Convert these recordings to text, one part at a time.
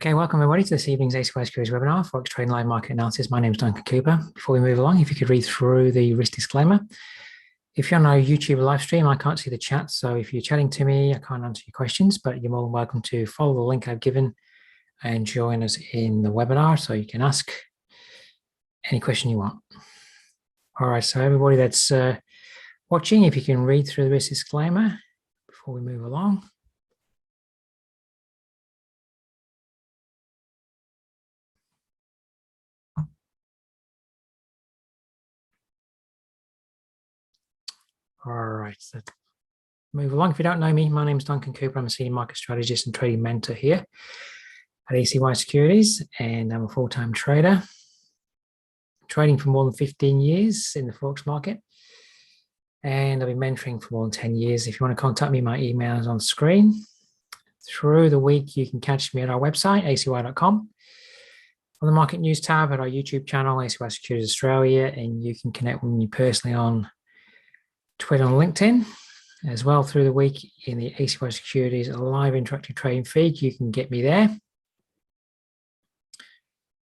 Okay, welcome everybody to this evening's AUDJPY Securities webinar, Forex Trading Live Market Analysis. My name is Duncan Cooper. Before we move along, if you could read through the risk disclaimer. If you're on our YouTube live stream, I can't see the chat, so if you're chatting to me, I can't answer your questions, but you're more than welcome to follow the link I've given and join us in the webinar so you can ask any question you want. All right, so everybody that's watching, if you can read through the risk disclaimer before we move along. All right, so move along. If you don't know me, my name is Duncan Cooper. I'm a senior market strategist and trading mentor here at AUDJPY Securities, and I'm a full-time trader, trading for more than 15 years in the Forex market, and I've been mentoring for more than 10 years. If you want to contact me, my email is on screen. Through the week, you can catch me at our website, acy.com, on the Market News tab at our YouTube channel, AUDJPY Securities Australia, and you can connect with me personally on Twitter and LinkedIn. As well, through the week in the AUDJPY Securities live interactive trading feed, you can get me there.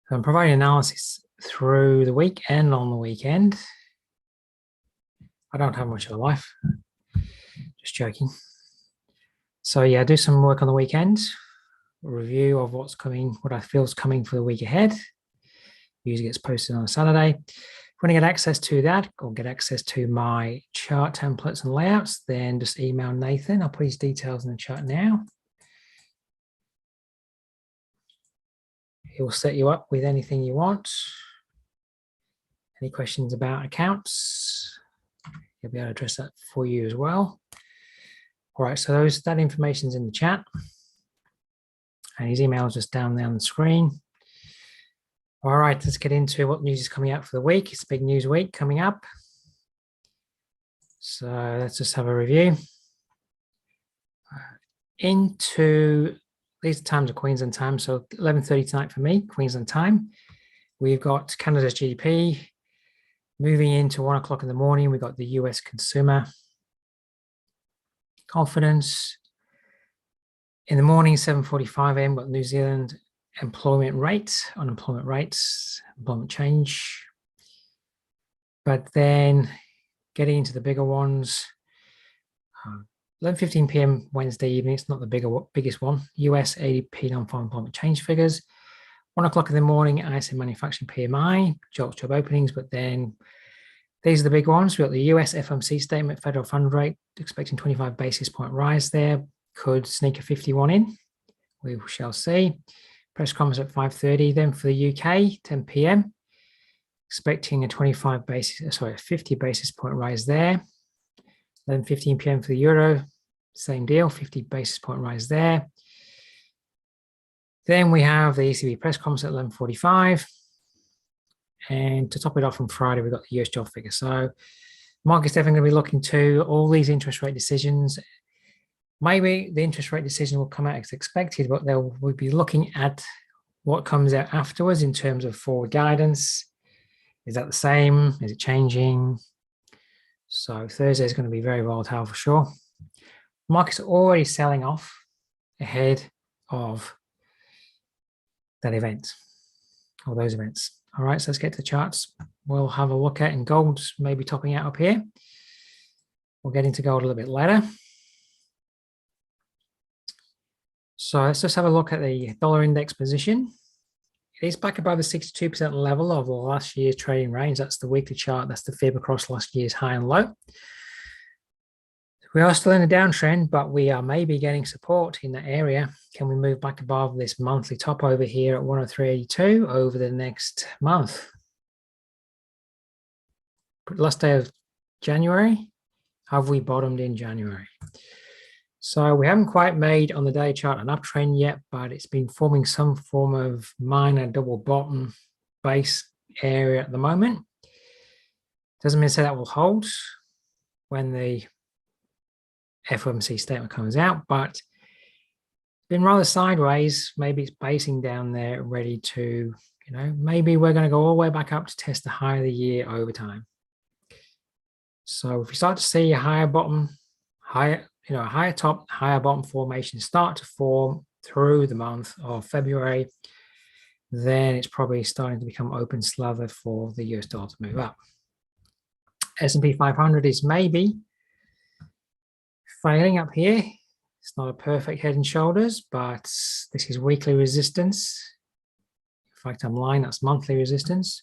So I'm providing analysis through the week and on the weekend. I don't have much of a life, just joking. So yeah, I do some work on the weekend, review of what's coming, what I feel is coming for the week ahead. Usually gets posted on a Saturday. If you want to get access to that or get access to my chart templates and layouts, then just email Nathan. I'll put his details in the chat now. He will set you up with anything you want. Any questions about accounts, he'll be able to address that for you as well. All right, so that information's in the chat. And his email is just down there on the screen. All right, let's get into what news is coming out for the week. It's a big news week coming up. So let's just have a review. Into these times of Queensland time, so 11:30 tonight for me, Queensland time. We've got Canada's GDP. Moving into 1 o'clock in the morning, we've got the US consumer confidence. In the morning, 7:45 a.m., we've got New Zealand employment rates, unemployment rates, employment change. But then getting into the bigger ones, 11:15 p.m. Wednesday evening, it's not the biggest one, US ADP non-farm employment change figures. 1 o'clock in the morning, ISM manufacturing PMI, job openings, but then these are the big ones. We've got the US FOMC statement, federal fund rate, expecting 25 basis point rise there, could sneak a 51 in, we shall see. Press conference at 5:30. Then for the UK, 10 p.m. expecting a 50 basis point rise there. 11:15 p.m. for the euro, same deal, 50 basis point rise there. Then we have the ECB press conference at 11:45. And to top it off on Friday, we've got the US job figure. So market's definitely going to be looking to all these interest rate decisions. Maybe the interest rate decision will come out as expected, but we'll be looking at what comes out afterwards in terms of forward guidance. Is that the same? Is it changing? So Thursday is going to be very volatile for sure. Market's already selling off ahead of that event or those events. All right, so let's get to the charts. We'll have a look at in gold, maybe topping out up here. We'll get into gold a little bit later. So let's just have a look at the dollar index position. It is back above the 62% level of the last year's trading range. That's the weekly chart. That's the fib across last year's high and low. We are still in a downtrend, but we are maybe getting support in that area. Can we move back above this monthly top over here at 103.82 over the next month? Last day of January. Have we bottomed in January? So we haven't quite made on the day chart an uptrend yet, but it's been forming some form of minor double bottom base area at the moment. Doesn't mean to say that will hold when the FOMC statement comes out, but it's been rather sideways. Maybe it's basing down there, ready to, maybe we're going to go all the way back up to test the high of the year over time. So if we start to see a higher bottom, a higher top, higher bottom formation start to form through the month of February, then it's probably starting to become open slather for the US dollar to move up. S&P 500 is maybe failing up here. It's not a perfect head and shoulders, but this is weekly resistance. In fact, I'm lying, that's monthly resistance.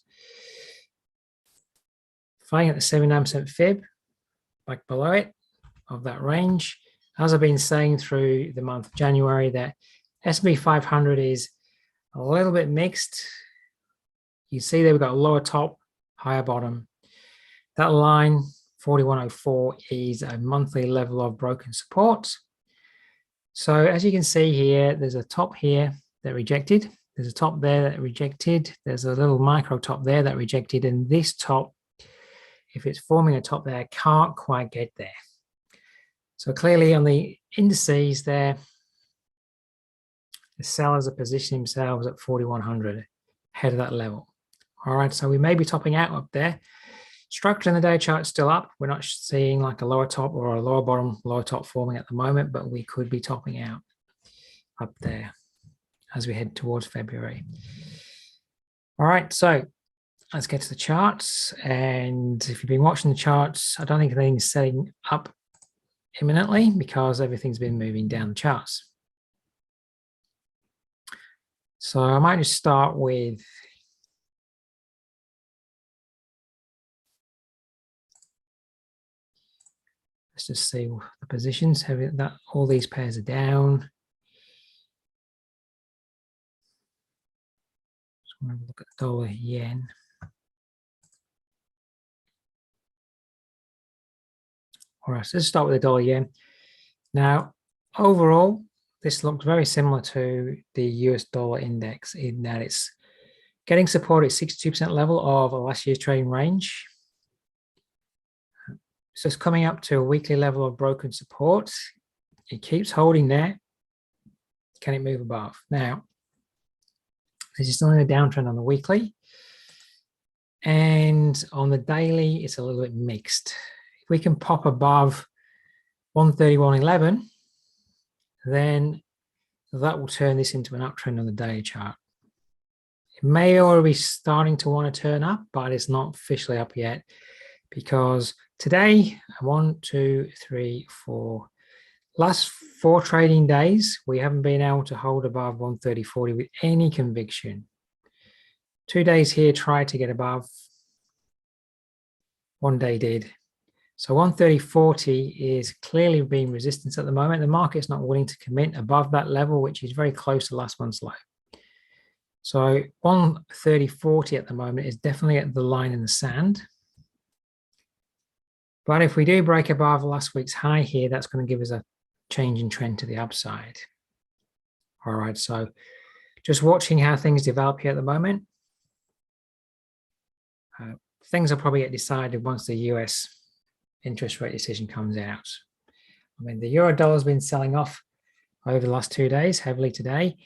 Failing at the 79% fib, back below it, of that range. As I've been saying through the month of January, that S&P 500 is a little bit mixed. You see there we've got a lower top, higher bottom. That line, 4104, is a monthly level of broken support. So as you can see here, there's a top here that rejected. There's a top there that rejected. There's a little micro top there that rejected. And this top, if it's forming a top there, can't quite get there. So clearly on the indices there, the sellers are positioning themselves at 4100, ahead of that level. All right, so we may be topping out up there. Structure in the day chart is still up. We're not seeing like a lower top or a lower bottom, lower top forming at the moment, but we could be topping out up there as we head towards February. All right, so let's get to the charts. And if you've been watching the charts, I don't think anything's setting up imminently because everything's been moving down the charts. So I might just start with let's just see the positions. That all these pairs are down. Just want to have a look at the dollar yen. All right, so let's start with the dollar yen. Now, overall, this looks very similar to the US dollar index in that it's getting support at 62% level of last year's trading range. So it's coming up to a weekly level of broken support. It keeps holding there. Can it move above? Now, this is still in a downtrend on the weekly. And on the daily, it's a little bit mixed. If we can pop above 131.11, then that will turn this into an uptrend on the daily chart. It may already be starting to want to turn up, but it's not officially up yet because today, 1, 2, 3, 4, last 4 trading days, we haven't been able to hold above 130.40 with any conviction. 2 days here tried to get above. 1 day did. So 130.40 is clearly being resistance at the moment. The market's not willing to commit above that level, which is very close to last month's low. So 130.40 at the moment is definitely at the line in the sand. But if we do break above last week's high here, that's going to give us a change in trend to the upside. All right, so just watching how things develop here at the moment. Things will probably get decided once the US interest rate decision comes out. I mean, the euro dollar has been selling off over the last 2 days, heavily today,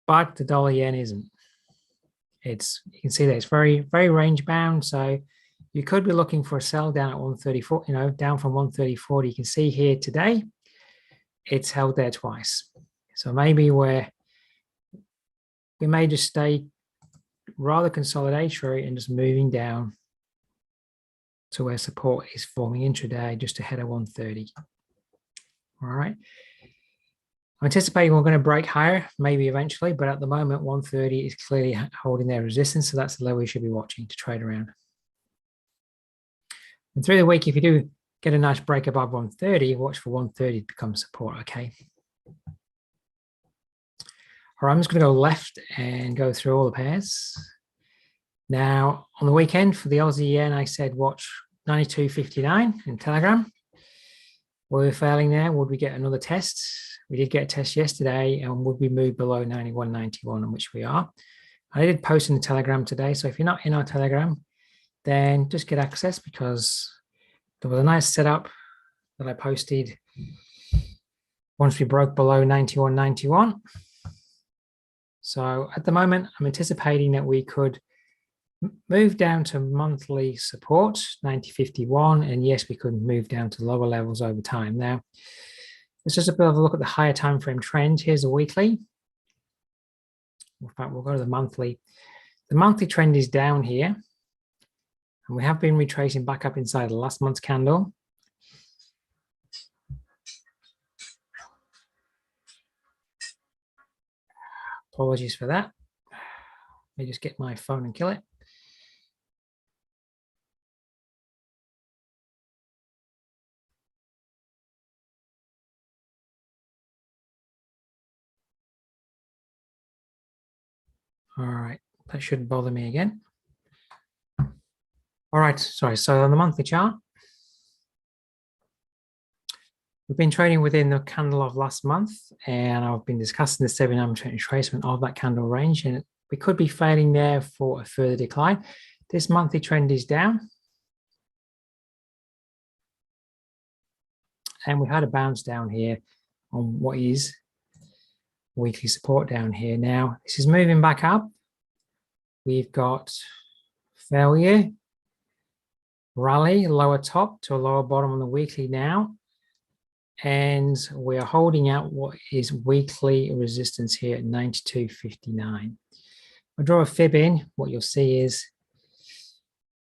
but the dollar yen isn't. You can see that it's very, very range bound. So you could be looking for a sell down at 134, down from 130.40. You can see here today, it's held there twice. So maybe we may just stay rather consolidatory and just moving down to where support is forming intraday just ahead of 130. All right. I'm anticipating we're going to break higher, maybe eventually, but at the moment, 130 is clearly holding their resistance. So that's the level we should be watching to trade around. And through the week, if you do get a nice break above 130, watch for 130 to become support, okay? All right, I'm just going to go left and go through all the pairs. Now, on the weekend for the Aussie yen, I said watch 92.59 in Telegram. Were we failing there? Would we get another test? We did get a test yesterday, and would we move below 91.91, on which we are? I did post in the Telegram today, so if you're not in our Telegram, then just get access because there was a nice setup that I posted once we broke below 91.91. So at the moment, I'm anticipating that we could move down to monthly support, 90.51, and yes, we could move down to lower levels over time. Now, Let's just a bit of a look at the higher time frame trend. Here's the weekly. In fact, we'll go to the monthly. The monthly trend is down here, and we have been retracing back up inside the last month's candle. Apologies for that. Let me just get my phone and kill it. All right, that shouldn't bother me again. All right, sorry, so on the monthly chart, we've been trading within the candle of last month, and I've been discussing the 7-hour retracement of that candle range, and we could be failing there for a further decline. This monthly trend is down, and we had a bounce down here on what is weekly support down here. Now, this is moving back up. We've got failure, rally, lower top to a lower bottom on the weekly now. And we're holding out what is weekly resistance here at 92.59. I draw a fib in. What you'll see is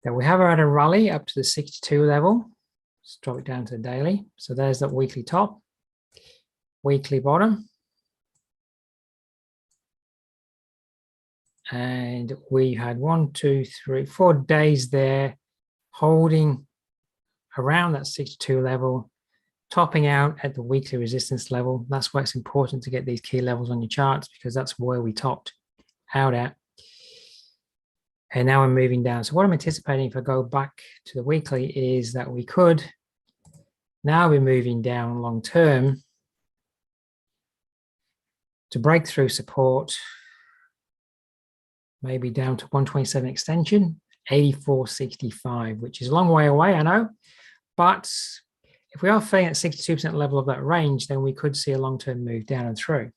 that we have had a rally up to the 62 level. Let's drop it down to the daily. So there's that weekly top, weekly bottom. And we had 1, 2, 3, 4 days there holding around that 62 level, topping out at the weekly resistance level. That's why it's important to get these key levels on your charts, because that's where we topped out at. And now we're moving down. So what I'm anticipating if I go back to the weekly is that we could now be moving down long term to break through support, maybe down to 127 extension, 84.65, which is a long way away, I know. But if we are failing at 62% level of that range, then we could see a long-term move down and through.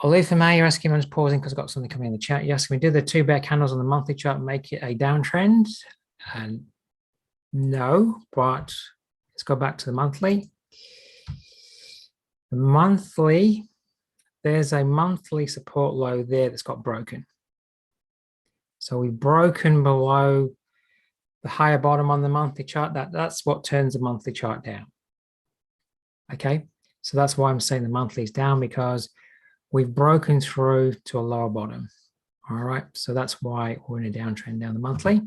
Olufema, you're asking, I'm just pausing because I've got something coming in the chat. You're asking me, do the 2 bear candles on the monthly chart make it a downtrend? And no, but let's go back to the monthly. The monthly, there's a monthly support low there that's got broken. So we've broken below the higher bottom on the monthly chart. That's what turns the monthly chart down. Okay, so that's why I'm saying the monthly is down, because we've broken through to a lower bottom. All right, so that's why we're in a downtrend down the monthly.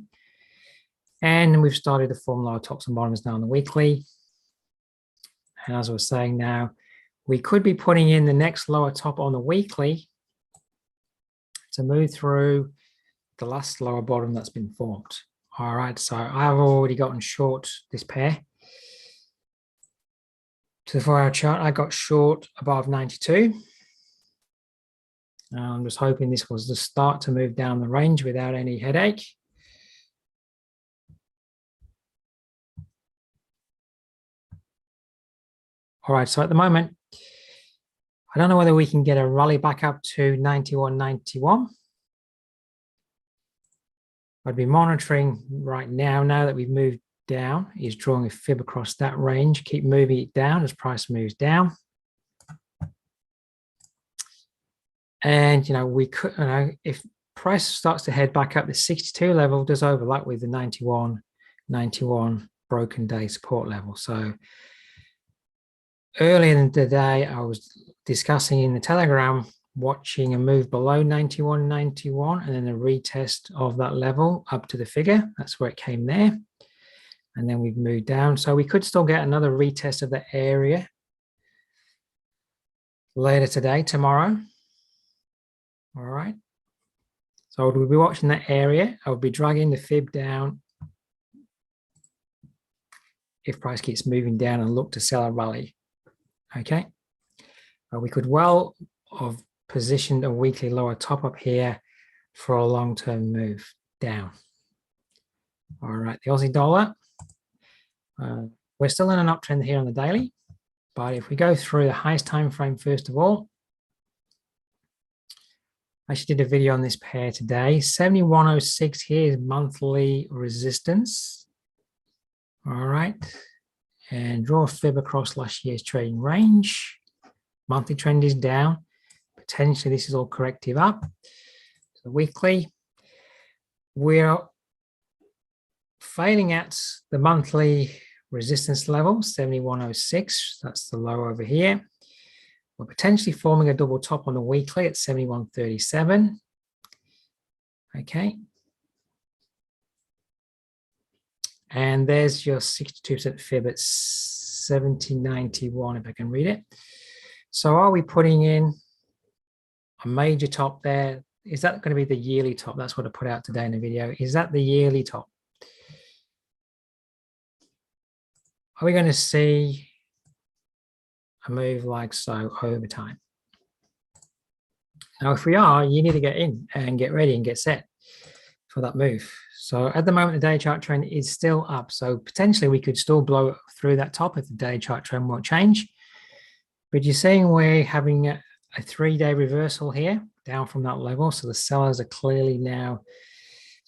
And we've started to form lower tops and bottoms now on the weekly. And as I was saying now, we could be putting in the next lower top on the weekly to move through the last lower bottom that's been formed. All right, so I've already gotten short this pair. To the 4-hour chart, I got short above 92. I'm just hoping this was the start to move down the range without any headache. All right, so at the moment, I don't know whether we can get a rally back up to 91.91. I'd be monitoring right now that we've moved down, is drawing a fib across that range. Keep moving it down as price moves down. And, we could, if price starts to head back up, the 62 level does overlap with the 91 broken day support level. So earlier in the day, I was discussing in the Telegram, watching a move below 91.91 and then a retest of that level up to the figure. That's where it came there. And then we've moved down. So we could still get another retest of the area later today, tomorrow. All right. So we'll be watching that area. I'll be dragging the fib down if price keeps moving down and look to sell a rally. Okay. We could well have positioned a weekly lower top up here for a long-term move down. All right, the Aussie dollar. We're still in an uptrend here on the daily, but if we go through the highest time frame first of all, I actually did a video on this pair today. 71.06 here is monthly resistance. All right, and draw a fib across last year's trading range. Monthly trend is down. Potentially this is all corrective up. So weekly, we're failing at the monthly resistance level, 7106. That's the low over here. We're potentially forming a double top on the weekly at 7137. Okay. And there's your 62% fib at 7091, if I can read it. So are we putting in a major top there? Is that going to be the yearly top? That's what I put out today in the video. Is that the yearly top? Are we going to see a move like so over time? Now, if we are, you need to get in and get ready and get set for that move. So at the moment, the daily chart trend is still up. So potentially we could still blow through that top if the daily chart trend won't change. But you're seeing we're having a 3-day reversal here down from that level. So the sellers are clearly now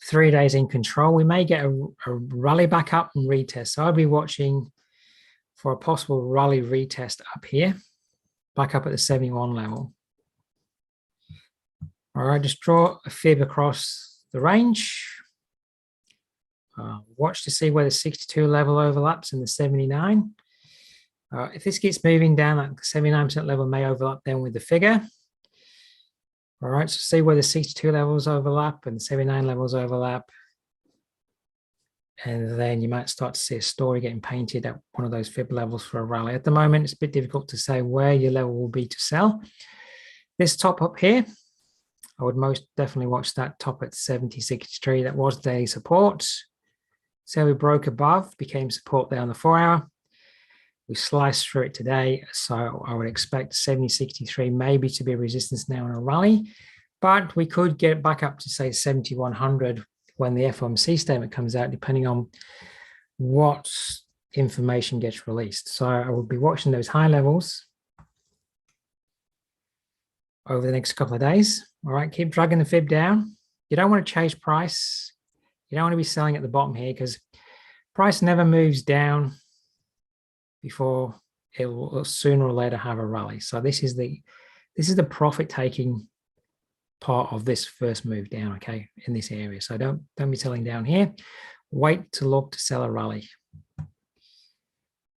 3 days in control. We may get a rally back up and retest. So I'll be watching for a possible rally retest up here, back up at the 71 level. All right, just draw a fib across the range. Watch to see where the 62 level overlaps and the 79. If this keeps moving down, that 79% level may overlap then with the figure. All right, so see where the 62 levels overlap and the 79 levels overlap. And then you might start to see a story getting painted at one of those fib levels for a rally. At the moment, it's a bit difficult to say where your level will be to sell. This top up here, I would most definitely watch that top at 70.63. That was daily support. So we broke above, became support there on the 4-hour. We sliced through it today. So I would expect 70.63 maybe to be a resistance now in a rally. But we could get back up to say 7100 when the FOMC statement comes out, depending on what information gets released. So I will be watching those high levels over the next couple of days. All right, keep dragging the fib down. You don't want to chase price. You don't want to be selling at the bottom here because price never moves down before it will sooner or later have a rally. So this is the profit taking part of this first move down, okay, in this area. So don't be selling down here. Wait to look to sell a rally.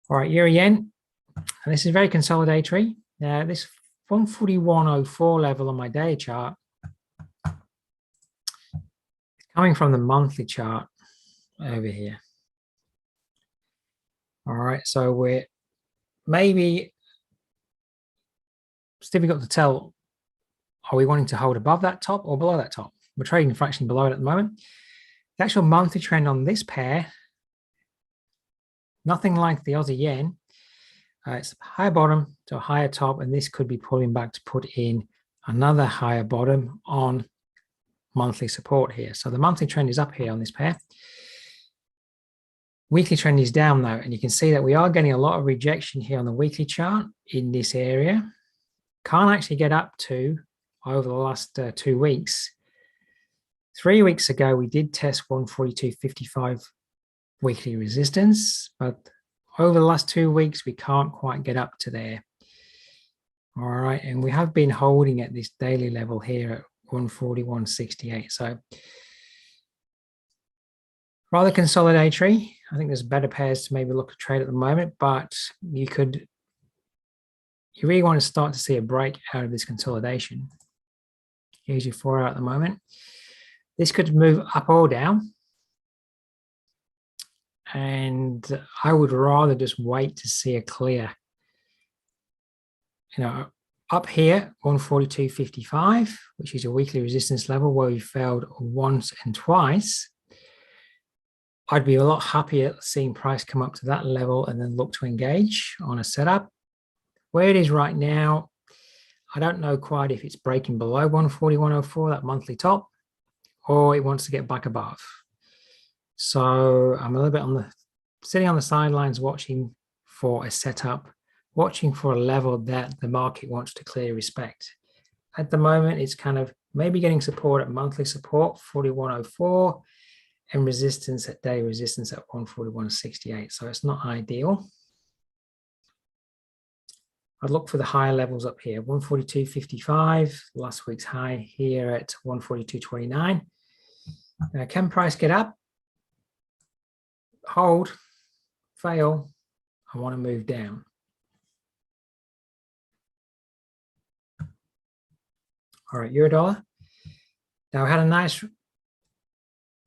All right, euro yen, and this is very consolidatory. Now this 141.04 level on my daily chart is coming from the monthly chart over here. All right, so we're maybe, it's difficult to tell, are we wanting to hold above that top or below that top? We're trading a fraction below it at the moment. The actual monthly trend on this pair, nothing like the Aussie yen. It's a higher bottom to a higher top, and this could be pulling back to put in another higher bottom on monthly support here. So the monthly trend is up here on this pair. Weekly trend is down though, and you can see that we are getting a lot of rejection here on the weekly chart in this area. Can't actually get up to over the last 2 weeks. 3 weeks ago, we did test 142.55 weekly resistance, but over the last 2 weeks, we can't quite get up to there. All right, and we have been holding at this daily level here at 141.68. So rather consolidatory. I think there's better pairs to maybe look at trade at the moment, but you really want to start to see a break out of this consolidation. Here's your 4-hour at the moment. This could move up or down. And I would rather just wait to see a clear, up here, 142.55, which is a weekly resistance level where we failed once and twice. I'd be a lot happier seeing price come up to that level and then look to engage on a setup. Where it is right now, I don't know quite if it's breaking below 141.04, that monthly top, or it wants to get back above. So I'm a little bit sitting on the sidelines watching for a setup, watching for a level that the market wants to clearly respect. At the moment, it's kind of maybe getting support at monthly support, 41.04, and resistance at day resistance at 141.68. So it's not ideal. I'd look for the higher levels up here, 142.55, last week's high here at 142.29. Can price get up? Hold, fail, I want to move down. All right, euro dollar. Now I had a nice,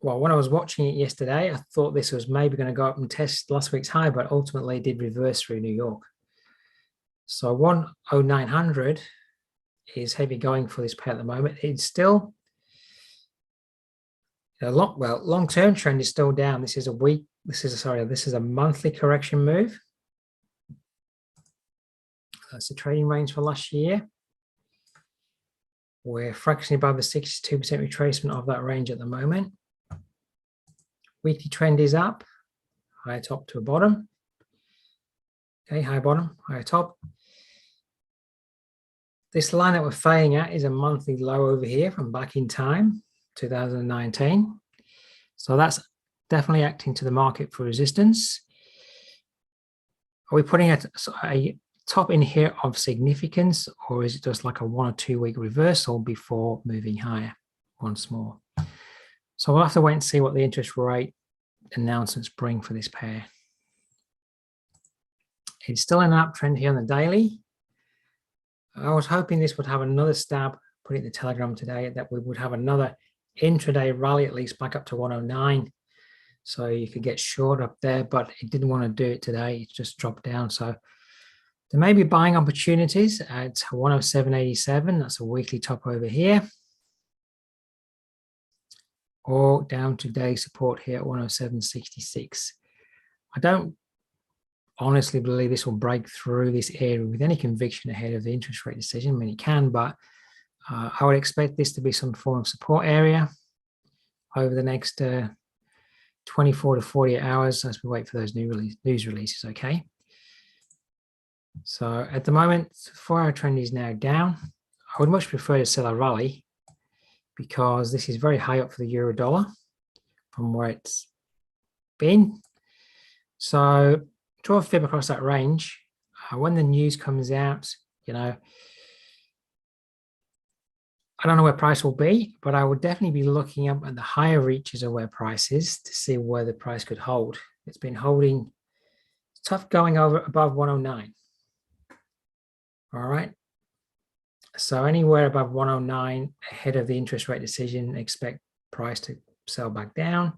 well, when I was watching it yesterday, I thought this was maybe going to go up and test last week's high, but ultimately it did reverse through New York. So 10900 is heavy going for this pair at the moment. It's still a long-term trend is still down. This is a monthly correction move. That's the trading range for last year. We're fractionally above the 62% retracement of that range at the moment. Weekly trend is up, higher top to a bottom. Okay, high bottom, higher top. This line that we're failing at is a monthly low over here from back in time, 2019. So that's definitely acting to the market for resistance. Are we putting a top in here of significance, or is it just like a 1 or 2 week reversal before moving higher once more? So we'll have to wait and see what the interest rate announcements bring for this pair. It's still in an uptrend here on the daily. I was hoping this would have another stab, put it in the Telegram today, that we would have another intraday rally at least back up to 109. So you could get short up there, but it didn't want to do it today. It just dropped down. So there may be buying opportunities at 107.87. That's a weekly top over here. Or down to day support here at 107.66. I don't honestly believe this will break through this area with any conviction ahead of the interest rate decision. I mean, it can, but I would expect this to be some form of support area over the next 24 to 48 hours as we wait for those news releases, okay? So at the moment, the 4-hour trend is now down. I would much prefer to sell a rally because this is very high up for the euro dollar from where it's been. So draw a fib across that range. When the news comes out, you know, I don't know where price will be, but I would definitely be looking up at the higher reaches of where price is to see where the price could hold. It's been holding, it's tough going over above 109. All right. So anywhere above 109 ahead of the interest rate decision, expect price to sell back down.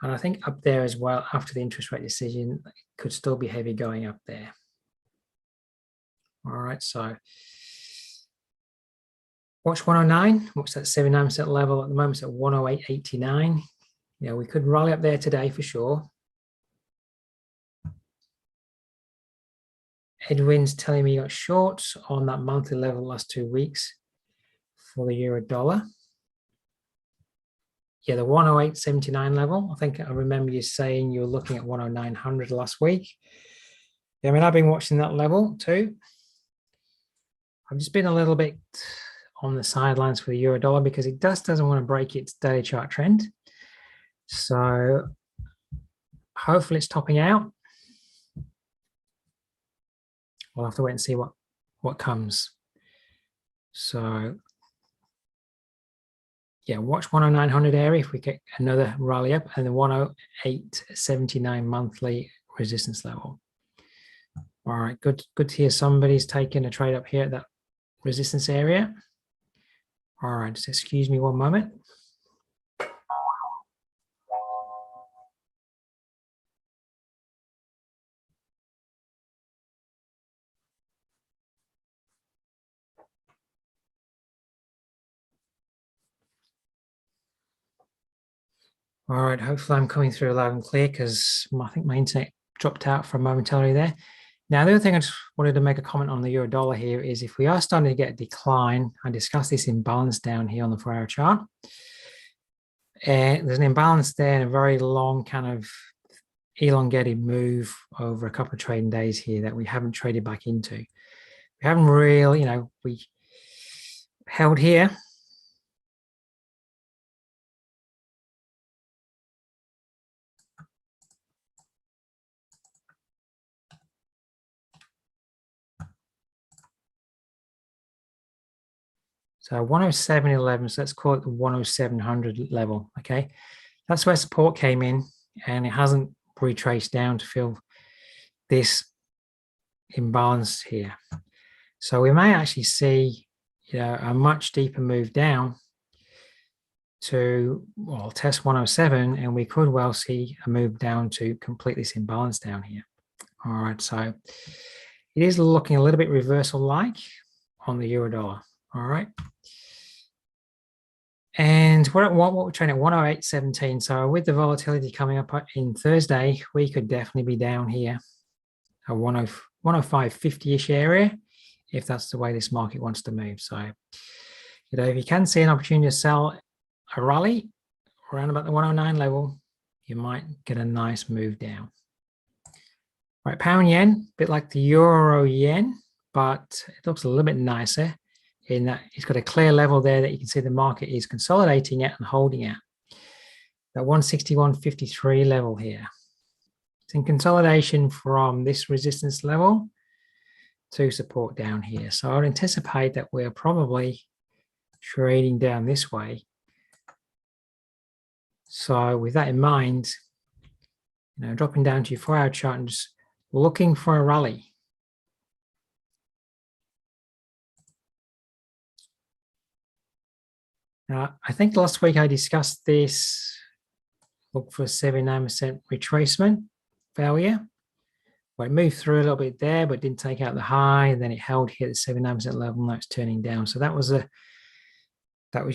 And I think up there as well, after the interest rate decision, it could still be heavy going up there. All right, so watch 109, watch that 79% level. At the moment, it's at 108.89. Yeah, we could rally up there today for sure. Edwin's telling me you got shorts on that monthly level last 2 weeks for the euro dollar. Yeah, the 108.79 level. I think I remember you saying you were looking at 10900 last week. Yeah, I mean, I've been watching that level too. I've just been a little bit on the sidelines for the euro dollar because it doesn't want to break its daily chart trend. So hopefully it's topping out. We'll have to wait and see what comes. So yeah, watch 10900 area if we get another rally up, and the 108.79 monthly resistance level. All right, good to hear somebody's taking a trade up here at that resistance area. All right, just excuse me one moment. All right, hopefully I'm coming through loud and clear because I think my internet dropped out for a momentarily there. Now, the other thing I just wanted to make a comment on the euro dollar here is if we are starting to get a decline, I discussed this imbalance down here on the 4-hour chart. There's an imbalance there and a very long kind of elongated move over a couple of trading days here that we haven't traded back into. We haven't really, you know, we held here. So 107.11, so let's call it the 10700 level, okay? That's where support came in, and it hasn't retraced down to fill this imbalance here. So we may actually see, a much deeper move down to, well, test 107, and we could well see a move down to complete this imbalance down here. All right, so it is looking a little bit reversal-like on the euro dollar. All right. And what we're trading at 108.17. So with the volatility coming up in Thursday, we could definitely be down here, a 105.50-ish area, if that's the way this market wants to move. So, if you can see an opportunity to sell a rally around about the 109 level, you might get a nice move down. Right, pound yen, a bit like the euro yen, but it looks a little bit nicer in that it's got a clear level there that you can see the market is consolidating at and holding at. That 161.53 level here. It's in consolidation from this resistance level to support down here. So I would anticipate that we're probably trading down this way. So with that in mind, dropping down to your 4-hour chart and just looking for a rally. I think last week I discussed this, look for 79% retracement failure. Well, it moved through a little bit there, but didn't take out the high, and then it held here at the 79% level. Now it's turning down. So that was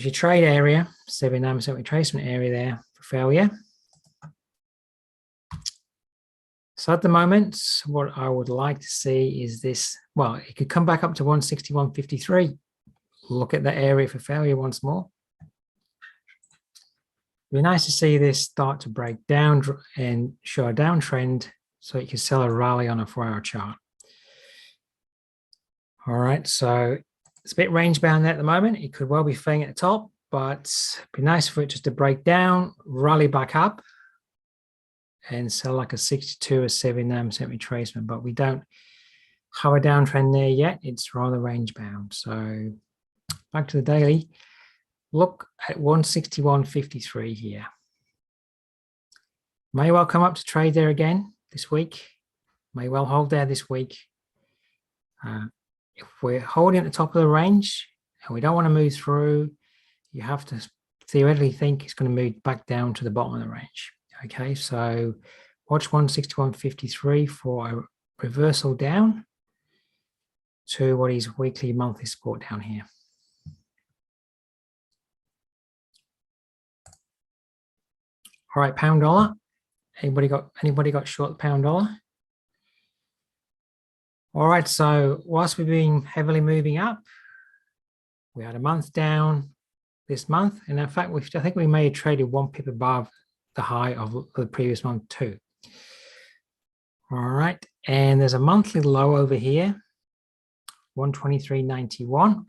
your trade area, 79% retracement area there for failure. So at the moment, what I would like to see is this. Well, it could come back up to 161.53. Look at that area for failure once more. It'd be nice to see this start to break down and show a downtrend so you can sell a rally on a 4-hour chart. All right, so it's a bit range bound there at the moment. It could well be failing at the top, but it'd be nice for it just to break down, rally back up, and sell like a 62 or 79% retracement. But we don't have a downtrend there yet. It's rather range bound. So back to the daily. Look at 161.53 here. May well come up to trade there again this week. May well hold there this week. If we're holding at the top of the range and we don't want to move through, you have to theoretically think it's going to move back down to the bottom of the range. Okay, so watch 161.53 for a reversal down to what is weekly, monthly support down here. All right, pound dollar. Anybody got short the pound dollar? All right, so whilst we've been heavily moving up, we had a month down this month, and in fact, I think we may have traded 1 pip above the high of the previous month too. All right, and there's a monthly low over here, 123.91,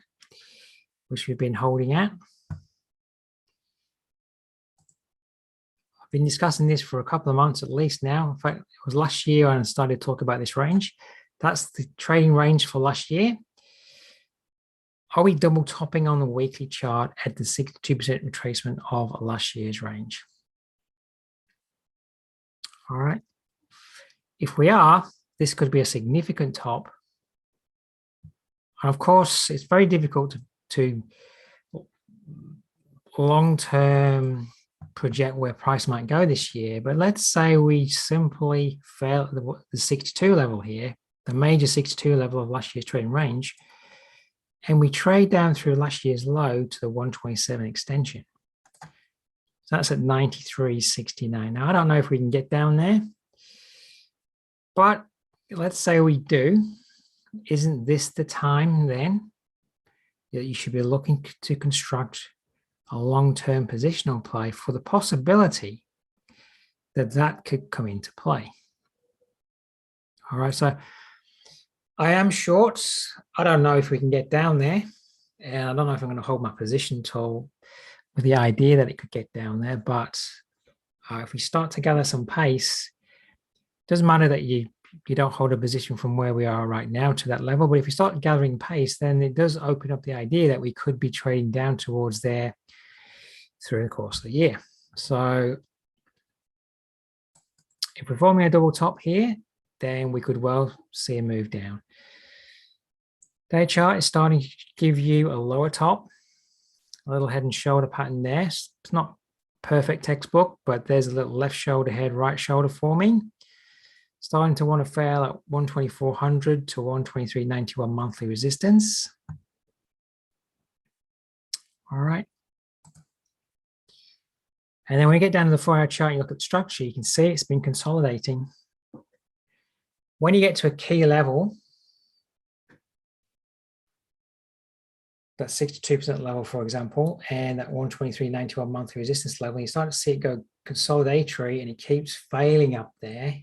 which we've been holding at. I've been discussing this for a couple of months at least now. In fact, it was last year I started to talk about this range. That's the trading range for last year. Are we double topping on the weekly chart at the 62% retracement of last year's range? All right. If we are, this could be a significant top. And of course, it's very difficult to long-term project where price might go this year. But let's say we simply fail at the 62 level here, the major 62 level of last year's trading range, and we trade down through last year's low to the 127 extension. So that's at 93.69. Now, I don't know if we can get down there, but let's say we do. Isn't this the time then that you should be looking to construct a long-term positional play for the possibility that that could come into play? All right, so I am short. I don't know if we can get down there, and I don't know if I'm going to hold my position till with the idea that it could get down there. But if we start to gather some pace, it doesn't matter that you you don't hold a position from where we are right now to that level. But if we start gathering pace, then it does open up the idea that we could be trading down towards there through the course of the year. So if we're forming a double top here, then we could well see a move down. Day chart is starting to give you a lower top, a little head and shoulder pattern there. It's not perfect textbook, but there's a little left shoulder head, right shoulder forming. Starting to want to fail at 12400 to 123.91 monthly resistance. All right. And then when you get down to the 4-hour chart and you look at the structure, you can see it's been consolidating. When you get to a key level, that 62% level, for example, and that 123.91 monthly resistance level, you start to see it go consolidatory and it keeps failing up there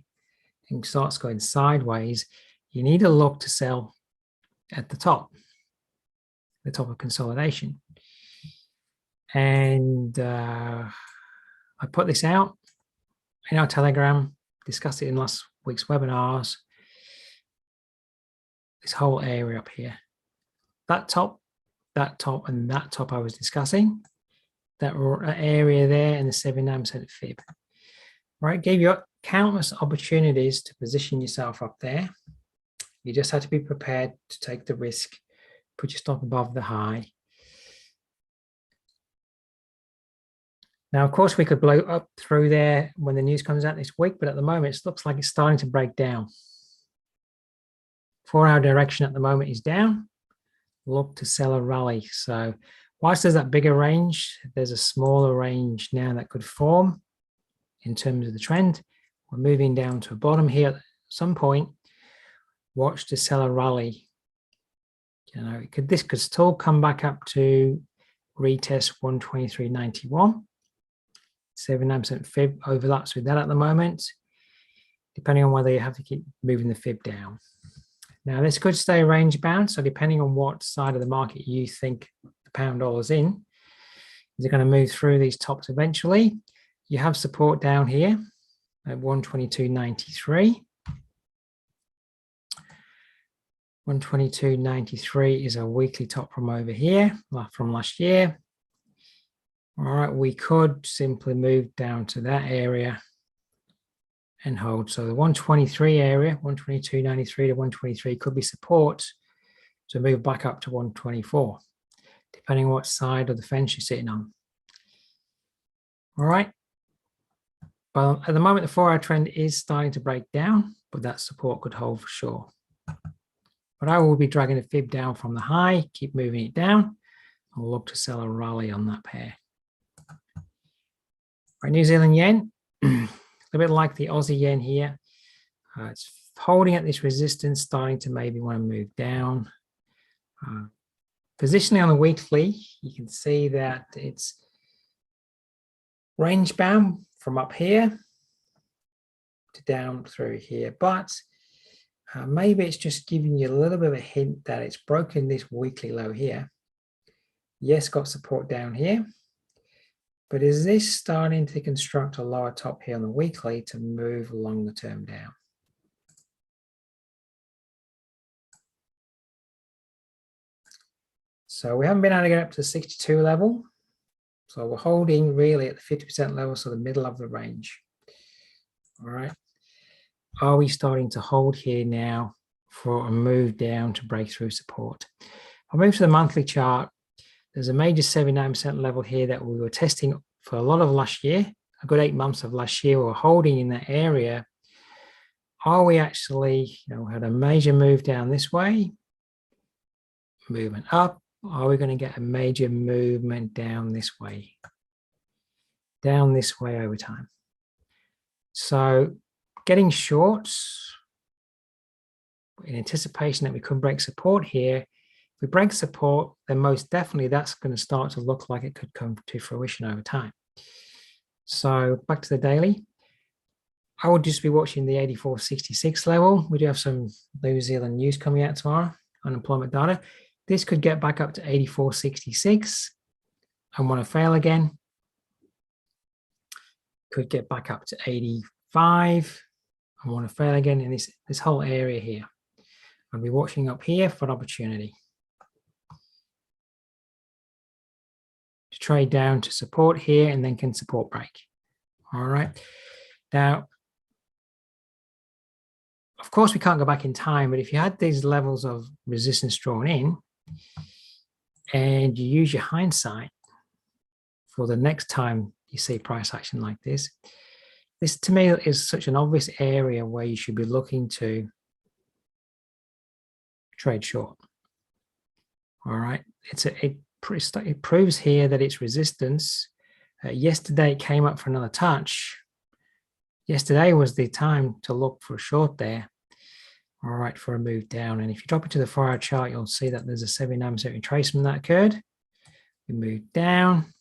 and starts going sideways. You need to look to sell at the top of consolidation. And I put this out in our Telegram, discussed it in last week's webinars. This whole area up here, that top, and that top I was discussing, that area there and the 79% fib, right? Gave you countless opportunities to position yourself up there. You just had to be prepared to take the risk, put your stop above the high. Now, of course, we could blow up through there when the news comes out this week, but at the moment, it looks like it's starting to break down. 4-hour direction at the moment is down. Look to sell a rally. So whilst there's that bigger range, there's a smaller range now that could form in terms of the trend. We're moving down to a bottom here at some point. Watch to sell a rally. You know, this could still come back up to retest 123.91. 79% fib overlaps with that at the moment, depending on whether you have to keep moving the fib down. Now, this could stay range bound. So depending on what side of the market you think the pound dollar's in, is it going to move through these tops eventually? You have support down here at 122.93. 122.93 is a weekly top from over here, from last year. All right, we could simply move down to that area and hold. So the 123 area, 122.93 to 123 could be support to move back up to 124, depending on what side of the fence you're sitting on. All right. Well, at the moment, the 4-hour trend is starting to break down, but that support could hold for sure. But I will be dragging the fib down from the high, keep moving it down. I'll look to sell a rally on that pair. Right, New Zealand yen, a bit like the Aussie yen here. It's holding at this resistance, starting to maybe want to move down. Positioning on the weekly, you can see that it's range bound from up here to down through here, but maybe it's just giving you a little bit of a hint that it's broken this weekly low here. Yes, got support down here. But is this starting to construct a lower top here on the weekly to move along the term down? So we haven't been able to get up to the 62 level. So we're holding really at the 50% level, so the middle of the range. All right. Are we starting to hold here now for a move down to break through support? I'll move to the monthly chart. There's a major 79% level here that we were testing for a lot of last year, a good 8 months of last year. We were holding in that area. Are we actually, had a major move down this way, movement up? Are we going to get a major movement down this way over time? So getting shorts in anticipation that we could break support here. If we break support, then most definitely that's going to start to look like it could come to fruition over time. So back to the daily. I would just be watching the 84.66 level. We do have some New Zealand news coming out tomorrow, unemployment data. This could get back up to 84.66 and want to fail again. Could get back up to 85. I want to fail again in this whole area here. I'll be watching up here for an opportunity to trade down to support here and then can support break. All right. Now, of course, we can't go back in time, but if you had these levels of resistance drawn in and you use your hindsight for the next time you see price action like this, this to me is such an obvious area where you should be looking to trade short. All right. It proves here that it's resistance. Yesterday it came up for another touch. Yesterday was the time to look for a short there. All right, for a move down. And if you drop it to the 4-hour chart, you'll see that there's a 79% retracement that occurred. We moved down.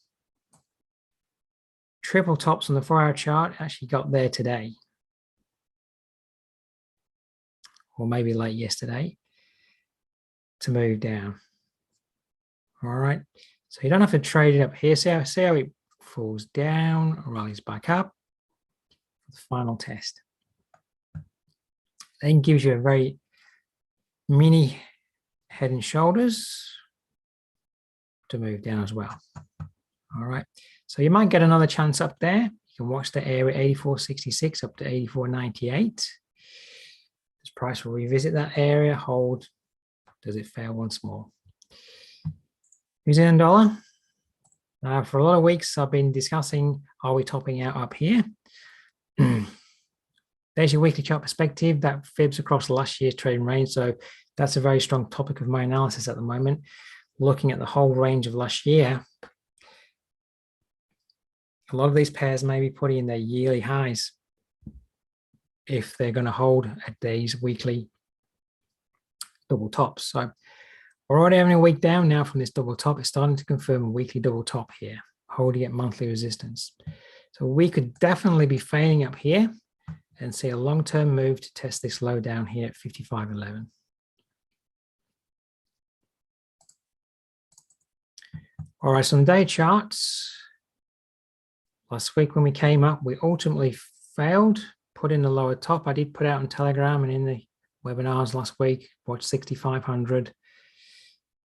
Triple tops on the 4-hour chart actually got there today. Or maybe late yesterday to move down. All right, so you don't have to trade it up here. See how it falls down, rallies back up. The final test. Then gives you a very mini head and shoulders to move down as well. All right, so you might get another chance up there. You can watch the area 84.66 up to 84.98. This price will revisit that area, hold. Does it fail once more? New Zealand dollar. Now, for a lot of weeks, I've been discussing, are we topping out up here? There's your weekly chart perspective that fibs across last year's trading range. So that's a very strong topic of my analysis at the moment. Looking at the whole range of last year, a lot of these pairs may be putting in their yearly highs if they're going to hold at these weekly double tops. So we're already having a week down now from this double top. It's starting to confirm a weekly double top here, holding at monthly resistance. So we could definitely be failing up here and see a long-term move to test this low down here at 55.11. All right, some day charts. Last week when we came up, we ultimately failed, put in the lower top. I did put out on Telegram and in the webinars last week, watch 6,500.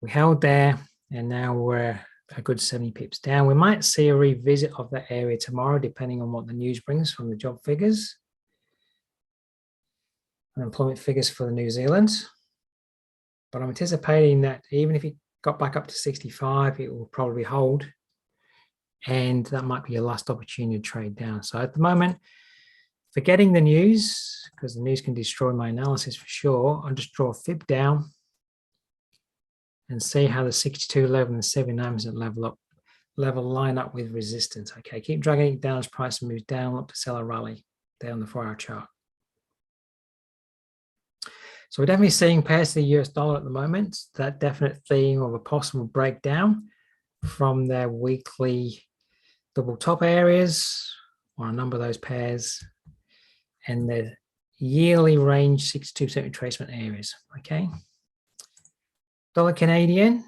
We held there, and now we're a good 70 pips down. We might see a revisit of that area tomorrow, depending on what the news brings from the job figures. Unemployment figures for New Zealand. But I'm anticipating that even if it got back up to 65, it will probably hold. And that might be your last opportunity to trade down. So at the moment, forgetting the news, because the news can destroy my analysis for sure, I'll just draw a fib down and see how the 62.11 and 79% level line up with resistance. Okay, keep dragging it down as price moves down, look to sell a rally down the 4-hour chart. So we're definitely seeing pairs to the US dollar at the moment. That definite theme of a possible breakdown from their weekly double top areas on a number of those pairs and the yearly range 62% retracement areas. Okay. Dollar Canadian.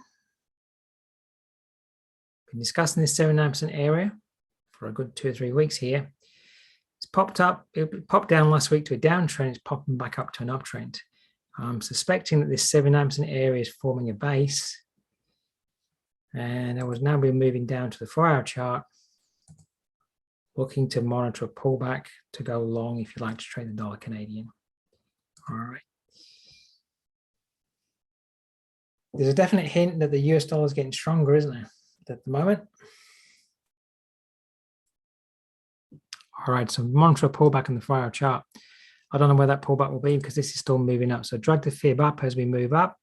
Been discussing this 79% area for a good 2 or 3 weeks here. It's popped up, it popped down last week to a downtrend, it's popping back up to an uptrend. I'm suspecting that this 79% area is forming a base. And I was now be moving down to the 4-hour chart, looking to monitor a pullback to go long if you like to trade the dollar Canadian. All right. There's a definite hint that the US dollar is getting stronger, isn't there, at the moment? All right, so monitor a pullback in the 4-hour chart. I don't know where that pullback will be because this is still moving up. So drag the fib up as we move up.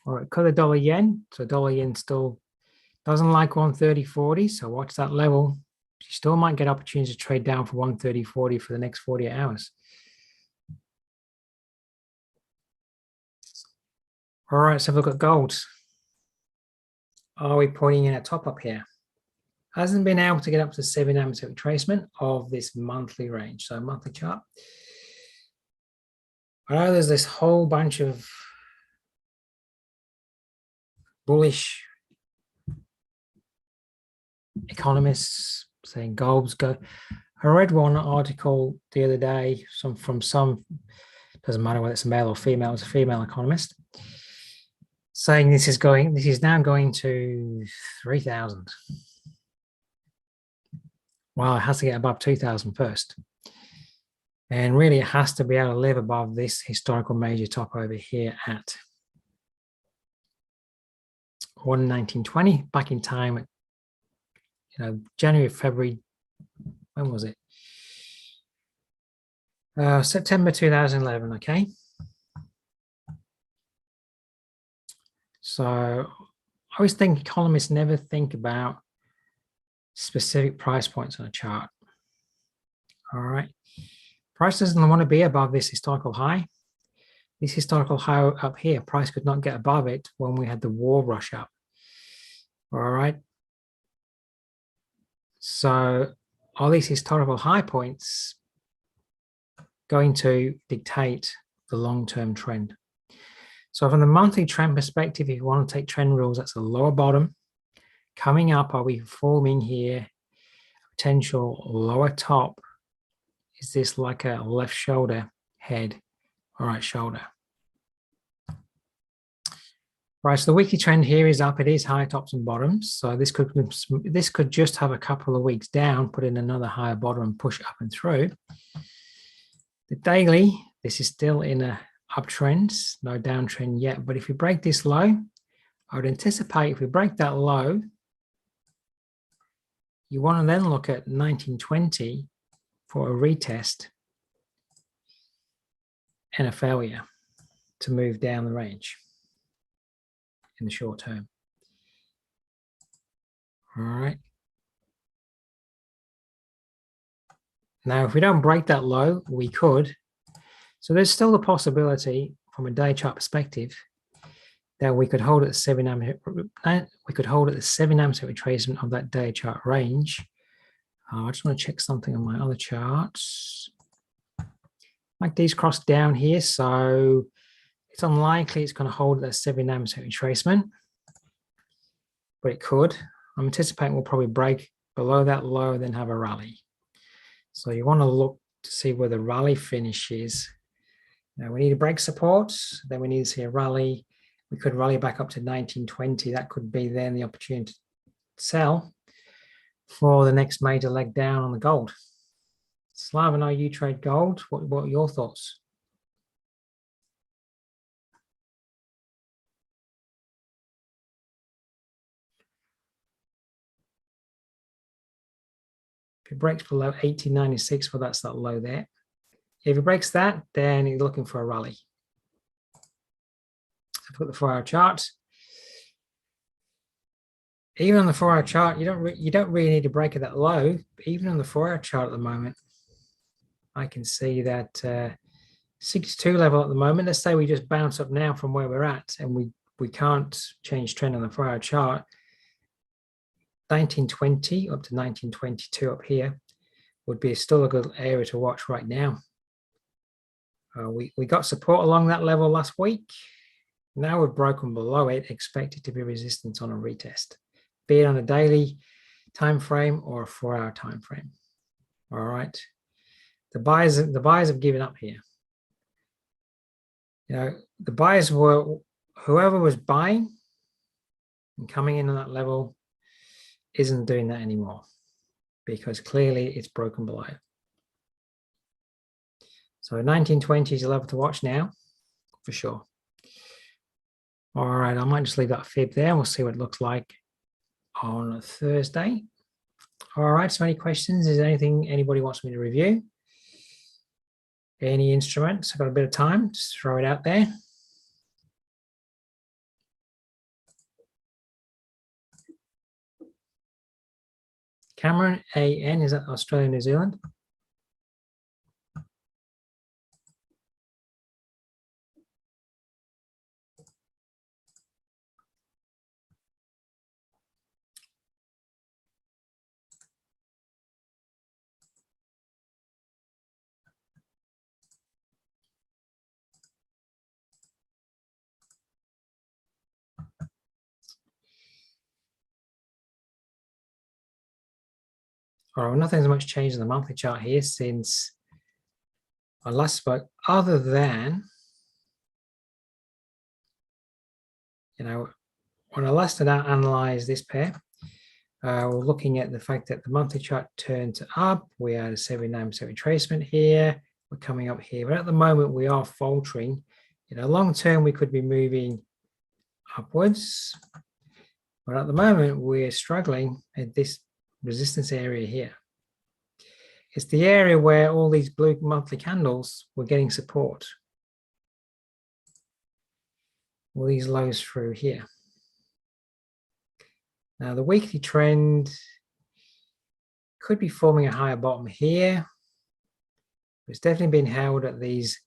All right, cut the dollar yen. So dollar yen still doesn't like 130.40. So watch that level. You still might get opportunities to trade down for 130.40 for the next 48 hours. All right, so look at gold. Are we pointing in a top up here? Hasn't been able to get up to 79% retracement of this monthly range. So monthly chart. I know there's this whole bunch of bullish economists saying gold's go. I read one article the other day, from some, doesn't matter whether it's a male or female, it's a female economist, saying this is now going to 3,000. Well, it has to get above 2,000 first. And really, it has to be able to live above this historical major top over here at 119.20, back in time, January, February, when was it? September 2011, okay? So I always think economists never think about specific price points on a chart. All right. Price doesn't want to be above this historical high. This historical high up here, price could not get above it when we had the war rush up. All right. So are these historical high points going to dictate the long-term trend? So from the monthly trend perspective, if you want to take trend rules, that's the lower bottom. Coming up, are we forming here a potential lower top? Is this like a left shoulder head or right shoulder? Right, so the weekly trend here is up. It is high tops and bottoms. So this could just have a couple of weeks down, put in another higher bottom and push up and through. The daily, this is still in a uptrend, no downtrend yet. But if we break this low, I would anticipate if we break that low, you want to then look at 1920 for a retest and a failure to move down the range in the short term. All right. Now, if we don't break that low, we could. So there's still the possibility from a day chart perspective that we could hold at the 7 amp, we could hold at the 7 amp retracement of that day chart range. I just want to check something on my other charts. Like these cross down here, so it's unlikely it's going to hold at that 7 amp retracement, but it could. I'm anticipating we'll probably break below that low and then have a rally. So you want to look to see where the rally finishes. Now we need to break support, then we need to see a rally. We could rally back up to 1920. That could be then the opportunity to sell for the next major leg down on the gold. Slav, I know you trade gold. What are your thoughts? If it breaks below 1896, well, that's that low there. If it breaks that, then you're looking for a rally. So put the 4-hour chart. Even on the 4-hour chart, you don't really need to break at that low. But even on the 4-hour chart at the moment, I can see that 62 level at the moment. Let's say we just bounce up now from where we're at, and we can't change trend on the 4-hour chart. 1920 up to 1922 up here would be still a good area to watch right now. We got support along that level last week. Now we've broken below it, expected to be resistance on a retest, be it on a daily time frame or a 4-hour time frame. All right, the buyers have given up here. The buyers were, whoever was buying and coming in on that level isn't doing that anymore, because clearly it's broken below. So 1920 is a level to watch now, for sure. All right, I might just leave that fib there. We'll see what it looks like on Thursday. All right, so any questions? Is there anything anybody wants me to review? Any instruments? I've got a bit of time, just throw it out there. Cameron, AN, is that Australia, New Zealand? All right, nothing's much changed in the monthly chart here since I last spoke, other than, you know, when I last analyzed this pair, we're looking at the fact that the monthly chart turned up. We had a 79% retracement here. We're coming up here, but at the moment we are faltering. You know, long term we could be moving upwards, but at the moment we're struggling at this resistance area here. It's the area where all these blue monthly candles were getting support. All these lows through here. Now the weekly trend could be forming a higher bottom here. It's definitely been held at these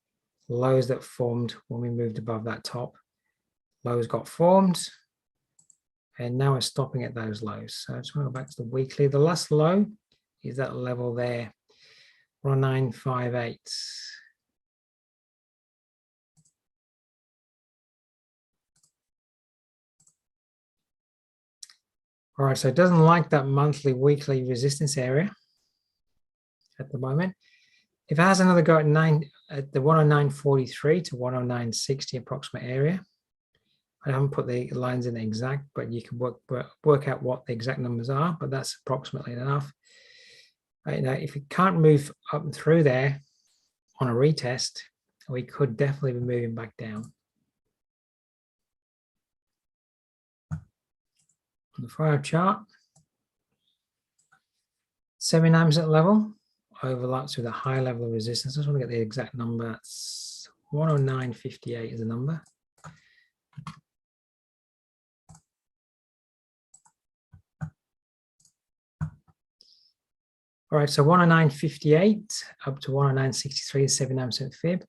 lows that formed when we moved above that top. Lows got formed, and now it's stopping at those lows. So I just want to go back to the weekly. The last low is that level there, 1958. All right, so it doesn't like that monthly, weekly resistance area at the moment. If it has another go at the 109.43 to 109.60 approximate area, I haven't put the lines in exact, but you can work out what the exact numbers are, but that's approximately enough. Right, now, if it can't move up and through there on a retest, we could definitely be moving back down. On the 4-hour chart, 79% level overlaps with a high level of resistance. I just want to get the exact number. It's 109.58 is the number. All right, so 109.58 up to 109.63 is 79% fib.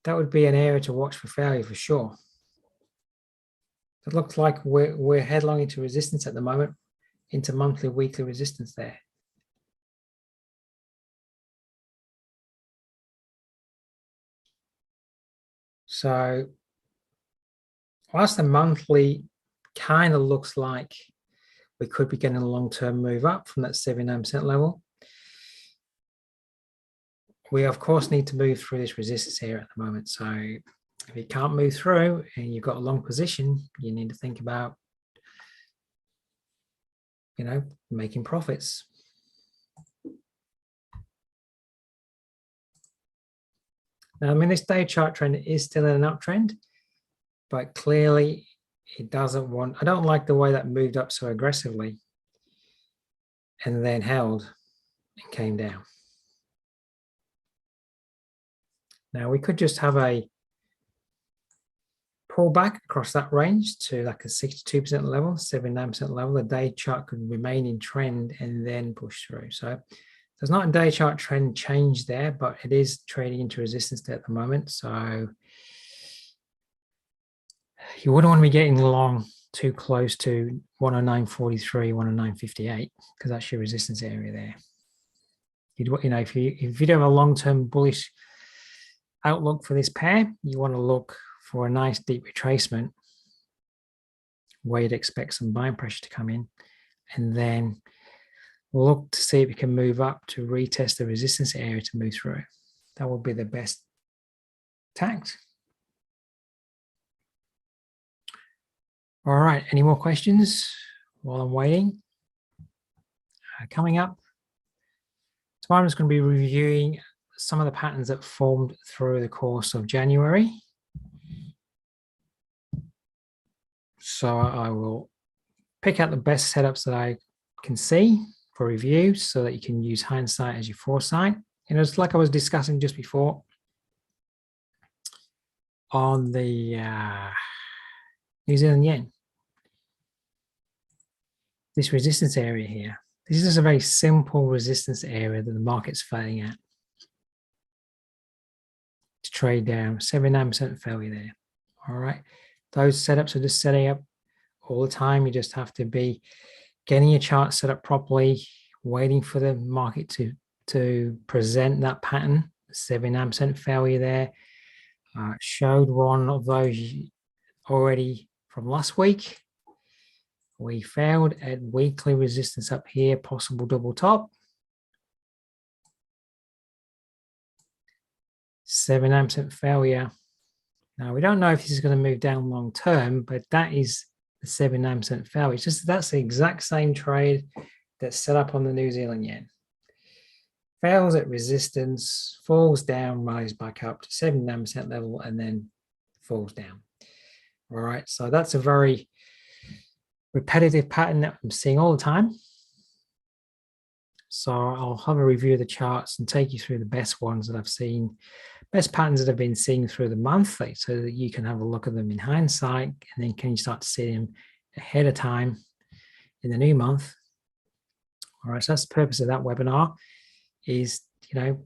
That would be an area to watch for failure for sure. It looks like we're headlong into resistance at the moment, into monthly, weekly resistance there. So whilst the monthly kind of looks like we could be getting a long-term move up from that 79% level, we of course need to move through this resistance here at the moment. So if you can't move through and you've got a long position, you need to think about, you know, making profits. Now, I mean, this day chart trend is still in an uptrend, but clearly it doesn't want, I don't like the way that moved up so aggressively and then held and came down. Now we could just have a pull back across that range to like a 62% level, 79% level. The day chart could remain in trend and then push through. So there's not a day chart trend change there, but it is trading into resistance there at the moment. So you wouldn't want to be getting long too close to 109.43, 109.58, because that's your resistance area there. You know, if you don't have a long-term bullish outlook for this pair, you want to look for a nice deep retracement where you'd expect some buying pressure to come in, and then look to see if you can move up to retest the resistance area to move through. That would be the best tact. All right, any more questions while I'm waiting? Coming up, tomorrow I'm just going to be reviewing some of the patterns that formed through the course of January. So I will pick out the best setups that I can see for review so that you can use hindsight as your foresight. And it's like I was discussing just before on the New Zealand yen. This resistance area here. This is just a very simple resistance area that the market's failing at. To trade down, 79% failure there. All right. Those setups are just setting up all the time. You just have to be getting your chart set up properly, waiting for the market to present that pattern. 79% failure there. Showed one of those already from last week. We failed at weekly resistance up here, possible double top. 79% failure. Now, we don't know if this is going to move down long term, but that is the 79% failure. It's just that's the exact same trade that's set up on the New Zealand yen. Fails at resistance, falls down, rises back up to 79% level, and then falls down. All right, so that's a very repetitive pattern that I'm seeing all the time. So I'll have a review of the charts and take you through the best ones that I've seen, best patterns that I've been seeing through the monthly, so that you can have a look at them in hindsight, and then can you start to see them ahead of time in the new month. All right, so that's the purpose of that webinar is, you know,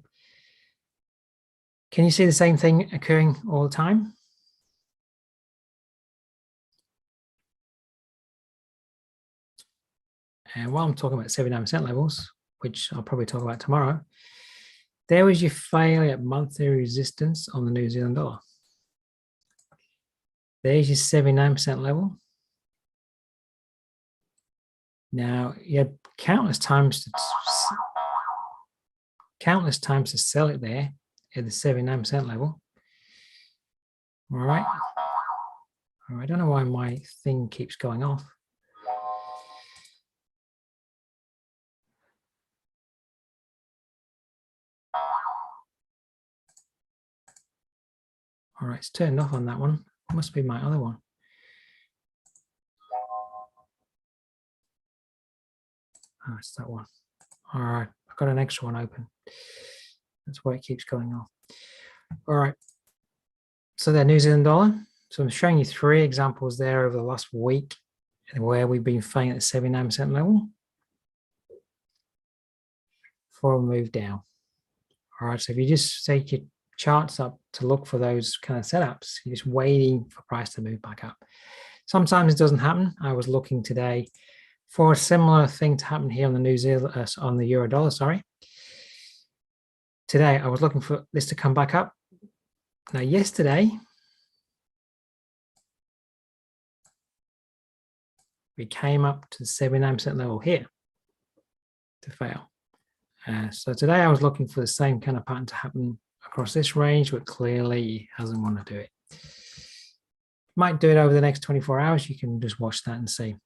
can you see the same thing occurring all the time? And while I'm talking about 79% levels, which I'll probably talk about tomorrow, there was your failure at monthly resistance on the New Zealand dollar. There's your 79% level. Now, you had countless times to sell it there at the 79% level. All right. All right. I don't know why my thing keeps going off. All right, it's turned off on that one. It must be my other one. Oh, it's that one. All right, I've got an extra one open. That's why it keeps going off. All right, so the New Zealand dollar. So I'm showing you 3 examples there over the last week where we've been failing at the 79% level before we move down. All right, so if you just take your charts up to look for those kind of setups, you're just waiting for price to move back up. Sometimes it doesn't happen. I was looking today for a similar thing to happen here on the New Zealand, on the euro dollar, sorry. Today, I was looking for this to come back up. Now, yesterday, we came up to the 79% level here to fail. So today I was looking for the same kind of pattern to happen across this range, but clearly it hasn't want to do it. Might do it over the next 24 hours. You can just watch that and see.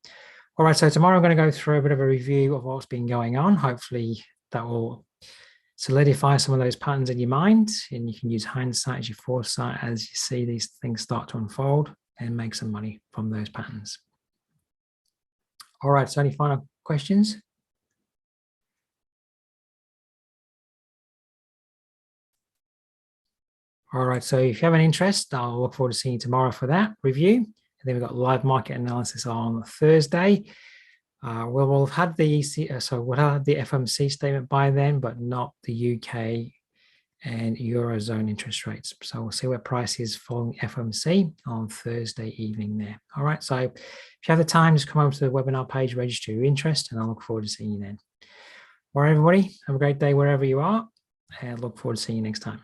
All right, so tomorrow I'm going to go through a bit of a review of what's been going on. Hopefully that will solidify some of those patterns in your mind, and you can use hindsight as your foresight as you see these things start to unfold and make some money from those patterns. All right, so any final questions? All right, so if you have an interest, I'll look forward to seeing you tomorrow for that review. And then we've got live market analysis on Thursday. We'll have had the we'll have the FOMC statement by then, but not the UK and Eurozone interest rates. So we'll see where price is following FOMC on Thursday evening there. All right, so if you have the time, just come over to the webinar page, register your interest, and I'll look forward to seeing you then. All right, everybody, have a great day wherever you are, and look forward to seeing you next time.